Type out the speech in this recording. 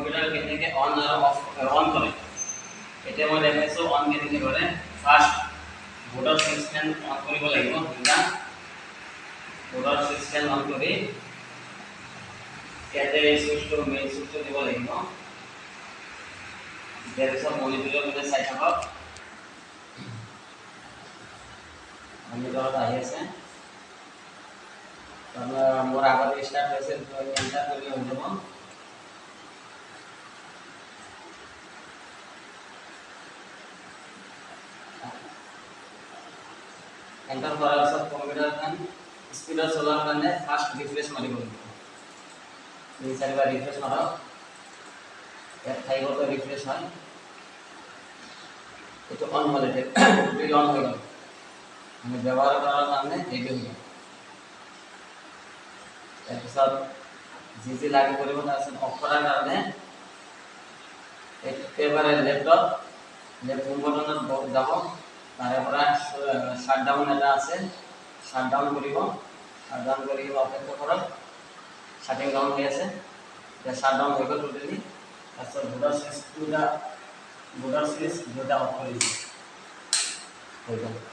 computer কেনেকৈ on আৰু of on কৰে এতিয়া মই দেখাইছোঁ অন কেনেকৈ কৰে ফাৰ্ষ্ট বুটৰ ছুইচখন অন কৰিব লাগিব দুটা বুটৰ ছুইচখন অন কৰি ইয়াতে ছুইচটো মেইন ছুইচটো দিব লাগিব ইয়াৰ পিছত মনিটৰৰ মতে চাই থাকক মনিটৰত আহি আছে মোৰ আগতে ষ্টাৰ্ট হৈছে এণ্টাৰ কৰিলে হৈ যাব এণ্টাৰ কৰাৰ পিছত কম্পিউটাৰখন স্পীডত চলাৰ কাৰণে ফাৰ্ষ্ট ৰিফ্ৰেছ মাৰিব লাগিব 3-4 বাৰ ৰিফ্ৰেছ মাৰক ইয়াত থাকিবতো ৰিফ্ৰেছ হয় এইটো অন হ'ল এতিয়া অন হৈ গ'ল আমি ব্যৱহাৰ কৰাৰ কাৰণে ৰেডি হৈ গ'ল তাৰপিছত যি লাগি কৰিব তাৰপিছত অফ কৰাৰ কাৰণে একেবাৰে লেফ্ট হোম বটনত যাব তাৰে পৰা শাটডাউন এটা আছে শাটডাউন কৰিব শাটডাউন কৰি অপেক্ষা কৰক শাটিং ডাউন হৈ আছে এতিয়া শাটডাউন হৈ গ'ল টোটেলি তাৰপিছত বুটাৰ ছুইচ দুটা অফ কৰি দিছে হৈ গ'ল